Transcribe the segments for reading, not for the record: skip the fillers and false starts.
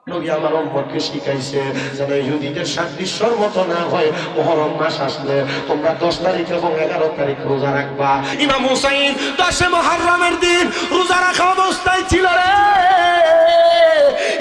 নবী আমার উম্মতকে শিখাইছে যেন ইহুদিদের সাদৃশ্যর মতো না হয়। মুহররম মাস আসলে তোমরা 10 তারিখ এবং 11 তারিখ রোজা রাখবা। ইমাম হুসাইন 10 মুহররমের দিন রোজা রাখা অবস্থায় ছিল রে।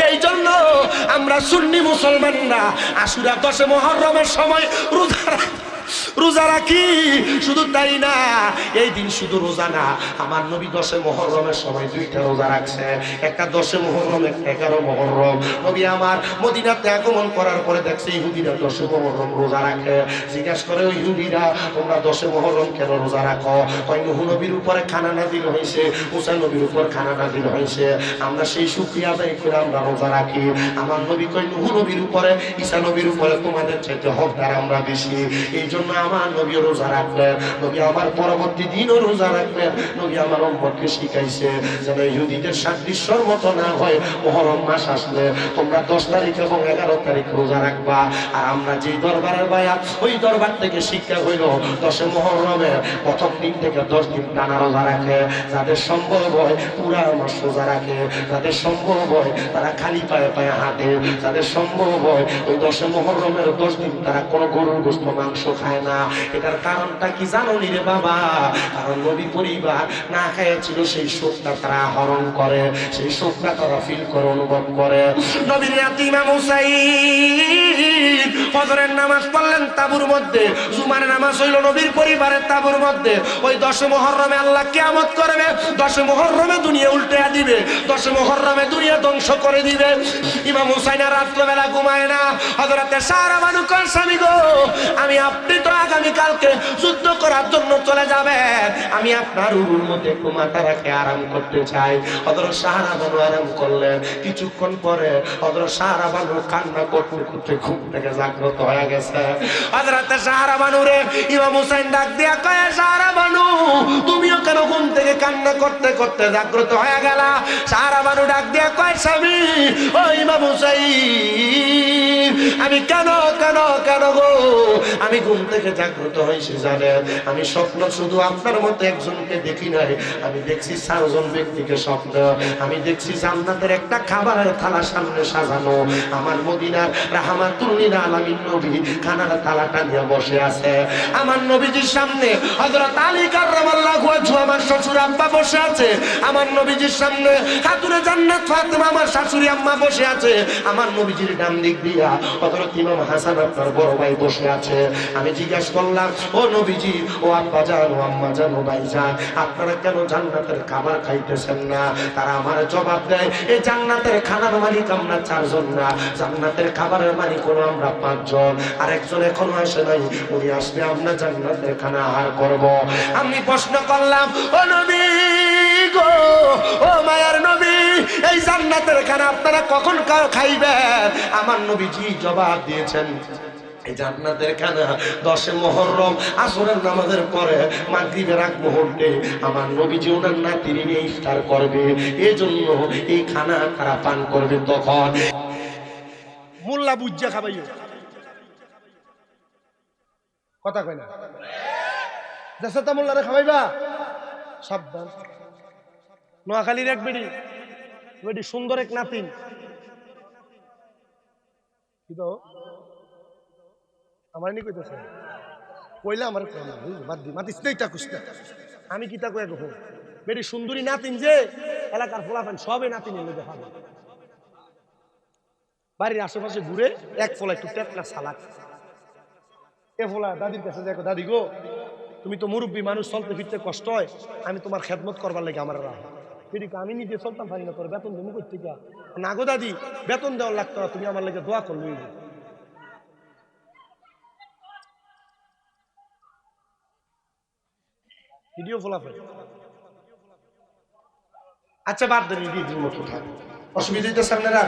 এই জন্য আমরা সুন্নি মুসলমানরা আশুরা 10 মুহররমের সময় রোজা রাখি। শুধু তাই না, এই দিন শুধু রোজা না, আমার নবী 10 মুহররমের সময় 2টা রোজা রাখছে। একটা 10 মুহররম, একটা 11 মুহররম। নবী আমার মদিনাতে আগমন করার পরে দেখছে ইহুদিরা 10 মুহররম রোজা রাখে। জিজ্ঞাসা করে ইহুদিরা তোমরা 10 মুহররম কেন রোজা রাখো? কয় নূহ নবীর উপরে খানা নাযিল হয়েছে, মুসা নবীর উপর খানা নাযিল হয়েছে, আমরা সেই শুকরিয়া আদায় করে আমরা রোজা রাখি। আমার নবী কয় নূহ নবীর উপরে, ঈসা নবীর উপরে তোমাদের চাইতে হকদার আমরা বেশি। এই জন্য আমার নবী রোজা রাখলেন। নবী আমার পরবর্তী দিনও রোজা রাখলেন। নবী আমার উম্মতকে শিখাইছে যেন ইহুদিদের সাদৃশ্যর মতো না হয়। মুহররম মাস আসলে তোমরা 10 তারিখ এবং 11 তারিখ রোজা রাখবা। আর আমরা যেই দরবারের বায়াত, ওই দরবার থেকে শিক্ষা হইল 10 মুহররমের প্রথম দিন থেকে 10 দিন টানা রোজা রাখে। যাদের সম্ভব হয় পুরা মাস রোজা রাখে, যাদের সম্ভব হয় তারা খালি পায়ে পায়ে হাঁটে, যাদের সম্ভব হয় ওই 10 মুহররমের 10 দিন তারা কোনো গরুর গোশত মাংস খায় না। এটার কারণটা কি জানো নি রে বাবা? কারণ নবী পরিবার না খাইছিল, সেই শোকটা তারা আহরণ করে, সেই শোকটা তারা ফিল করে, অনুভব করে। নবীর নাতি ইমাম হুসাইন ফজরের নামাজ পড়লেন তাঁবুর মধ্যে, জুমার নামাজ হইল নবীর পরিবারের তাঁবুর মধ্যে। ওই 10 মুহররমে আল্লাহ কিয়ামত করবে, 10 মুহররমে দুনিয়া উল্টে দিবে, 10 মুহররমে দুনিয়া ধ্বংস করে দিবে। ইমাম হুসাইন আর রাত্রবেলা ঘুমায় না। হযরতে সারা বানু কয় স্বামী গো, আপনি তো আগামীকালকে যুদ্ধ করার জন্য চলে যাবেন, আমি আপনার উরুর মধ্যে একটু মাথা রাখে আরাম করতে চাই। হযরত সাহারা বানু আরাম করলেন। কিছুক্ষণ পরে হযরত সাহারা বানু কান্না করতে করতে ঘুম থেকে জাগ্রত হয়ে গেছে। হযরত সাহারা বানু রে ইমাম হুসাইন ডাক দিয়া কয়, সাহারা বানু তুমিও কেন ঘুম থেকে কান্না করতে করতে জাগ্রত হয়ে গেলা? সাহারা বানু ডাক দিয়া কয়, স্বামী ও ইমাম হুসাইন, আমি কেন কেন কেন গো আমি ঘুম থেকে জাগ্রত হয়েছি জানেন? আমি স্বপ্ন শুধু আপনার মতো একজনকে দেখি নাই, আমি দেখছি 4 জন ব্যক্তিকে স্বপ্ন। আমি দেখছি জান্নাতের একটা খাবারের থালা সামনে সাজানো, আমার মদিনার রাহমাতুল লিল আলামিন নবী খানার থালাটা নিয়ে বসে আছে। আমার নবীজির সামনে হযরত আলী কাররামাল্লাহু ওয়াজহু আমার শ্বশুর আব্বা বসে আছে। আমার নবীজির সামনে খাতুনে জান্নাত ফাতেমা আমার শাশুড়ি আম্মা বসে আছে। আমার নবীজির ডান দিক দিয়া হযরত ইমাম হাসান আপনার বড় ভাই বসে আছে। আমি জিজ্ঞাসা করলাম, ও নবীজি, ও আব্বা জান, ও আম্মা জান, ও ভাই জান, আপনারা কেন জান্নাতের খাবার খাইতেছেন না? তারা আমার জবাব দেয়, এই জান্নাতের খানার মালিক আমরা 4 জন না, জান্নাতের খাবারের মালিক হলো আমরা 5 জন। আরেকজন এখনো আসে নাই, উনি আসলে আমরা জান্নাতের খানা আহার করব। আমি প্রশ্ন করলাম, ও নবী গো, ও মায়ার নবী, এই জান্নাতের খানা আপনারা কখন খাইবেন? আমার নবীজি জবাব দিয়েছেন, এই জান্নাতের খানা 10 মুহররম আসরের নামাজের পরে মাগরিবের আগ মুহূর্তে আমার নবীজি ওনার নাতির নিয়ে ইফতার করবে। এই জন্য এই খানা তারা পান করবে। তখন মোল্লা বুজ্জা খাবাইও কথা কয় না, দেশটা মোল্লারে খাবাইবা সাবধান। নোয়াখালীর এক বেড়ি বেড়ি সুন্দর এক নাতিন, কি তো আমার নি কইতেছে কইলা আমার বাদ দি মাতিস নেই তাকুস না, আমি কি তা কই গো বেড়ি সুন্দরী নাতিন যে এলাকার ফলাফেন সবে নাতিন এনে দেখাবো। বাড়ির আশেপাশে ঘুরে এক ফলা একটু টেটলা সালাক, এ ফলা দাদির কাছে দেখো, দাদি গো তুমি তো মুরব্বী মানুষ, চলতে ফিরতে কষ্ট হয়, আমি তোমার খেদমত করবার লাগে আমার রাহ। আমি নিজে চলতাম পারি না, তোর বেতন দেবো কই থেকে? না গো দাদি, বেতন দেওয়ার লাগতো না, তুমি আমার লাগে দোয়া করলো। ভিডিও ফলাফল আচ্ছা বাদ দেন, ভিডিওর মতো থাক, অসুবিধা হইতেছে আপনারা,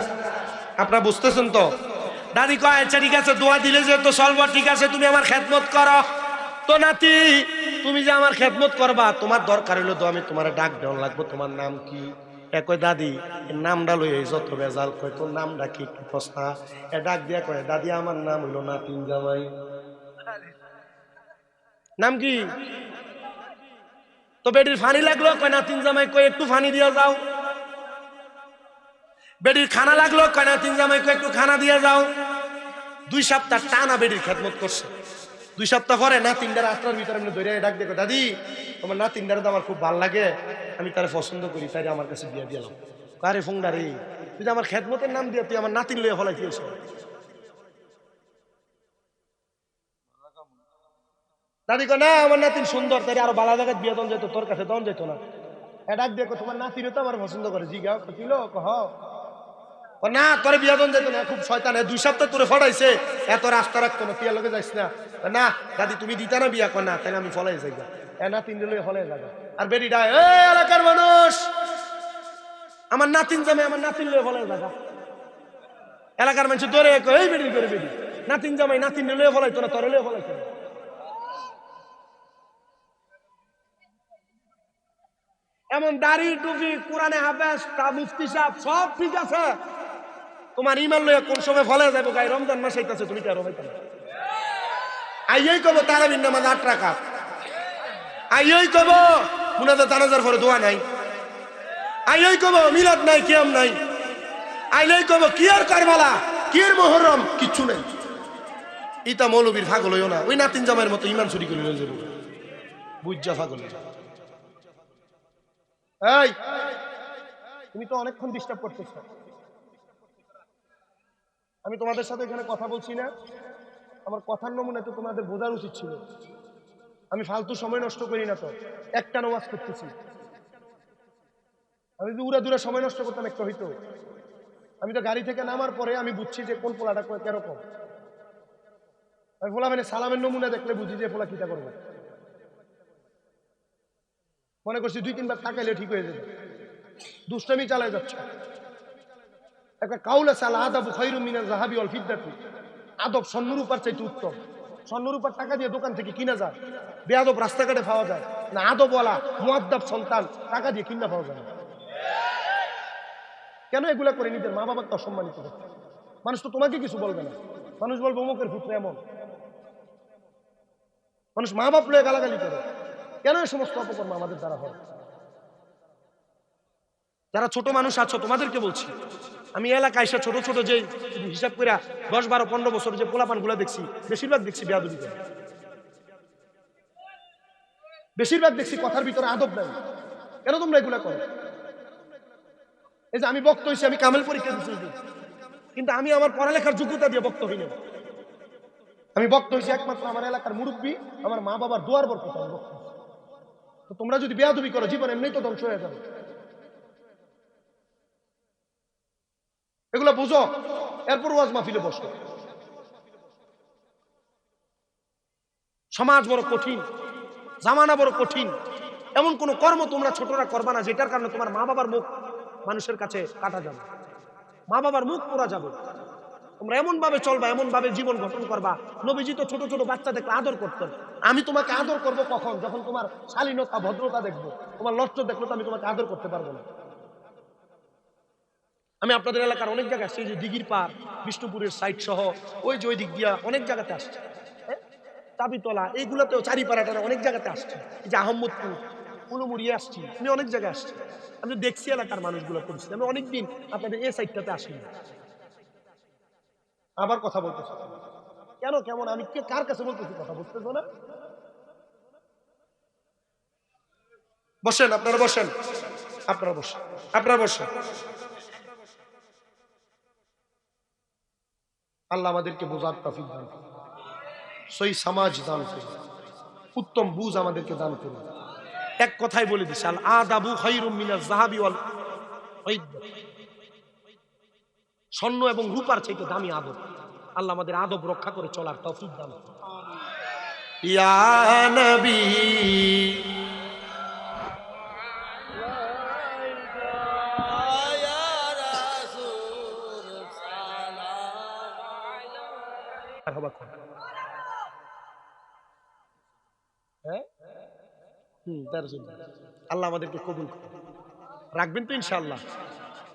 আপনারা বুঝতেছেন তো? দাদি কয় আচ্ছা ঠিক আছে, দোয়া দিলে যে তো চলবো, ঠিক আছে তুমি আমার খেদমত করো। তো নাতি তুমি যে আমার খেদমত করবা, তোমার দরকার হইলো তো আমি তোমার ডাক দেওয়া লাগবো, তোমার নাম কি? কয় দাদি এর নামটা লই যত বেজাল, কয় তোর নামটা কি প্রশ্ন? এ ডাক দিয়া কয়, দাদি আমার নাম হইলো নাতিন জামাই। নাম কি? তো বেটির ফানি লাগলো, কয় নাতিন জামাই, কয় একটু ফানি দিয়া যাও। বেডির খানা লাগলো, কয় নাতিন জামাইকে একটু খানা দিয়ে যাও। 2 সপ্তাহ টানা বেডির খেদমত করছে। 2 সপ্তাহ পরে নাতিনটা রাস্তার ভিতরে এমনি ধরে ডাক দেখো, দাদি তোমার নাতিনটার তো আমার খুব ভালো লাগে, আমি তারে পছন্দ করি, তাই আমার কাছে বিয়ে দিলাম। আরে ফোংডা রে, তুই আমার খেদমতের নাম দিয়ে তুই আমার নাতিন লইয়া ফলাই দিয়েছ। দাদি কয় না আমার নাতিন সুন্দর, তাই আরো ভালো জায়গায় বিয়ে দন যেত, তোর কাছে দন যেত না। ডাক দেখো তোমার নাতিরও তো আমার পছন্দ করে, জি গাও ছিল কহ না তোর বিয়াদন যেত না, খুব শয়তান। 2 সপ্তাহ তোরে ফড়াইছে, এত রাস্তা রাখতো না, তুই লোকে যাইস না। না দাদি তুমি দিতা না বিয়া, কর না তাহলে আমি ফলাই যাই না, 3 দিন ফলাই যাবে। আর বেরিটা এই এলাকার মানুষ আমার নাতিন জামে আমার নাতিন লয়ে ফলাই যাবে। এলাকার মানুষ ধরে এই বেরি করে বেরি নাতিন জামাই নাতিন লয়ে ফলাইতো না, তোরে লয়ে ফলাইতো। এমন দাড়ি টুপি কোরআনে হাফেজ তা মুফতি সাহেব সব ঠিক আছে, তোমার ইমান লইয়া কোন সময় ফলে যাবো গায়ে রমজান মাস আইতাছে, তুমি কেন হইতা না? আইয়াই কব তারাবির নামাজ 8 রাকাত, আইয়াই কব মুনাজাত জানাজার পরে দোয়া নাই, আইয়াই কব মিলাদ নাই কিয়াম নাই, আইলাই কব কি আর কারবালা কি আর মুহররম কিচ্ছু নাই। ইতা মৌলবীর পাগল হইও না, ওই নাতিন জামাইয়ের মতো ইমান চুরি করে লয়ে যাবো, বুঝা পাগল। এই তুমি তো অনেকক্ষণ ডিস্টার্ব করতেছ, আমি তোমাদের সাথে এখানে কথা বলছি না, আমার কথার নমুনা তো তোমাদের বোঝার উচিত ছিল। আমি ফালতু সময় নষ্ট করি না তো, একটা নামাজ করতেছি। আমি যদি উড়া সময় নষ্ট করতাম একটা হইতো। আমি তো গাড়ি থেকে নামার পরে আমি বুঝছি যে কোন পোলাটা কেরকম। আমি পোলা মানে সালামের নমুনা দেখলে বুঝি যে পোলা কিটা করবো। মনে করছি 2-3 বার তাকাইলে ঠিক হয়ে যাবে, দুষ্টামি চালায় যাচ্ছে। একটা কাউল আছে আল আদাবু খায়রুম মিনাল যাহাবি ওয়াল ফিদ্দাতি, আদব স্বর্ণরূপার চাইতে উত্তম। স্বর্ণরূপার টাকা দিয়ে দোকান থেকে কিনা যায়, বেয়াদব রাস্তাঘাটে পাওয়া যায় না, আদবওয়ালা মুআদ্দাব সন্তান টাকা দিয়ে কিনা পাওয়া যায় না। কেন এগুলা করে নিজের মা বাবাকে অসম্মানিত করতে? মানুষ তো তোমাকে কিছু বলবে না, মানুষ বলবে অমুকের পুত্র এমন। মানুষ মা বাপ লয়ে গালাগালি করে, কেন এই সমস্ত অপকর্ম আমাদের দ্বারা হয়? যারা ছোট মানুষ আছো তোমাদেরকে বলছি, আমি এলাকায় এসে ছোট ছোট যে হিসাব করে 10, 12, 15 বছর যে পোলাপান গুলা দেখছি, বেশিরভাগ দেখছি বেয়াদবি করে, বেশিরভাগ দেখছি কথার ভিতরে আদব নাই। কেন তোমরা এগুলা করো? এই যে আমি বক্তা হইছি, আমি কামেল পরীক্ষা দিচ্ছি, কিন্তু আমি আমার পড়ালেখার যোগ্যতা দিয়ে বক্তা হই না। আমি বক্তা হইছি একমাত্র আমার এলাকার মুরব্বী, আমার মা বাবার দোয়ার বরকতে আমি বক্তা। তো তোমরা যদি বেয়াদবি করো, জীবন এমনি তো ধ্বংস হয়ে যাবে। এগুলো বুঝো, এরপর ওয়াজ মাহফিলে বসো। সমাজ বড় কঠিন, জামানা বড় কঠিন। এমন কোন কর্ম তোমরা ছোটরা করবা না যেটার কারণে তোমার মা বাবার মুখ মানুষের কাছে কাটা যাবে, মা বাবার মুখ পোড়া যাবে। তোমরা এমন ভাবে চলবা, এমন ভাবে জীবন গঠন করবা। নবীজি তো ছোট ছোট বাচ্চা দেখলে আদর করতেন। আমি তোমাকে আদর করব কখন? যখন তোমার শালীনতা ভদ্রতা দেখবো, তোমার লজ্জা দেখলো তো আমি তোমাকে আদর করতে পারবো না। আমি আপনাদের এলাকার অনেক জায়গায় আসছি, যে দিঘির পার, বিষ্ণুপুরের সাইড সহ ওই যে ওই দিক দিয়া অনেক জায়গাতে আসছে, চাবিতলা এইগুলোতেও, চারিপাড়াটারে অনেক জায়গাতে আসছে, এই যে আহমদপুর, উলুমুড়িয়ে আসছি, আমি অনেক জায়গায় আসছি। আমি দেখছি এলাকার মানুষগুলো করছি, আমি অনেকদিন আপনাদের এই সাইডটাতে আসিনি। আবার কথা বলতেছি কেন? কেমন আমি কার কাছে বলতেছি কথা বুঝতেছো না? বসেন, আপনারা বসেন, আপনারা বসেন, আপনারা বসেন। আল্লাহ আমাদেরকে বোঝার তৌফিক দান করুন, সহি সমাজ দান করুন, উত্তম বুঝ আমাদেরকে দান করুন। এক কথাই বলে দিছি, আল আদাবু খায়রুম মিনাজ যাহাবি ওয়াল ফিদ্দা, স্বর্ণ এবং রূপার চাইতে দামি আদব। আল্লাহ আমাদের আদব রক্ষা করে চলার তৌফিক দান করুন। ইয়া নবী আল্লাহ আমাদেরকে কবুল করুন, রাখবেন তো ইনশাআল্লাহ।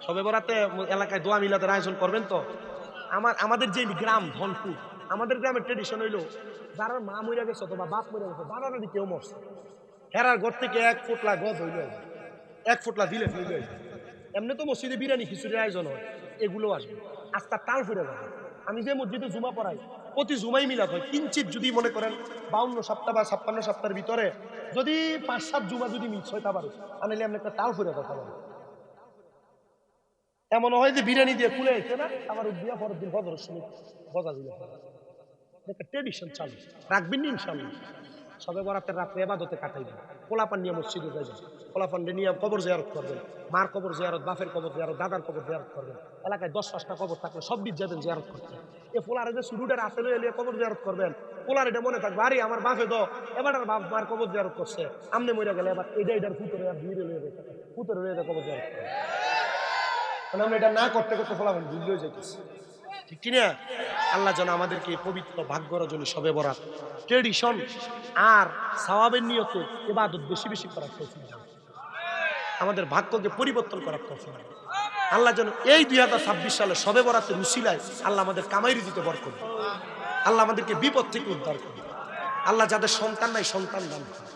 সবে বরাতে এলাকায় দোয়া মিলাদের আয়োজন করবেন তো। আমাদের যে গ্রাম ধনপুর, আমাদের গ্রামের ট্রেডিশন হইলো, যারা মা মরে গেছে অথবা বাপ মরে গেছে, দাদা দাদি কেউ মরছে, হেরার ঘর থেকে 1 ফুটলা গজ হইল, 1 ফুটলা দিলে হইল। এমনি তো মসজিদে বিরিয়ানি খিচুড়ির আয়োজন হয়, এগুলো আসবে, আস্তা টাল ফিরে যাবে। আমি যে মসজিদে জুমা পড়াই, প্রতি জুমাই মিলাদ হয়। কিঞ্চিত যদি মনে করেন 52 সপ্তাহ বা 56 সপ্তাহের ভিতরে যদি 5-7 জুমা যদি মিস হয় তা পারে, আনাইলে আমি একটা টাল ফিরে কথা বলি। এমন হয় যে বিরিয়ানি দিয়ে কুলে আইছে না, আমার দিয়া পরের দিন ফজরের সময় গজা দিলে একটা ট্রেডিশন চালু রাখবেন ইনশাআল্লাহ। সবে বরাতের রাত্রে ইবাদতে কাটাইবেন, পোলাপান নিয়ে মসজিদে যাইবেন, পোলাপান নিয়ে কবর জিয়ারত করবেন, মার কবর জিয়ারত, বাপের কবর জিয়ারত, দাদার কবর জিয়ারত করবেন। এলাকায় 10-5টা কবর থাকলে সব দিক যাবেন জিয়ারত করতে। এ পোলারে যে শুরুটার আসলে এলিয়ে কবর জিয়ারত করবেন, পোলার এটা মনে থাকবে আরে আমার বাপে তো এবার বাপ মার কবর জিয়ারত করছে, আমনে মরে গেলে এবার এটার ফুতরে আর ভিড়ে লয়ে যেতে ফুতরে লয়ে কবর জিয়ারত করবে। মানে আমরা এটা না করতে করতে পোলাপান ভুল হয়ে যাইতেছি, ঠিক কিনা? আল্লাহ যেন আমাদেরকে পবিত্র ভাগ্য রজনী শবে বরাত ট্রেডিশন আর সওয়াবের নিয়তে ইবাদত বেশি বেশি করার তৌফিক দান, আমাদের ভাগ্যকে পরিবর্তন করার তৌফিক দান। আল্লাহ যেন এই 2026 সালে শবে বরাতের উসিলায় আল্লাহ আমাদের কামাই রুজিতে বরকত করবে, আল্লাহ আমাদেরকে বিপদ থেকে উদ্ধার করবে, আল্লাহ যাদের সন্তান নাই সন্তান দান করবে,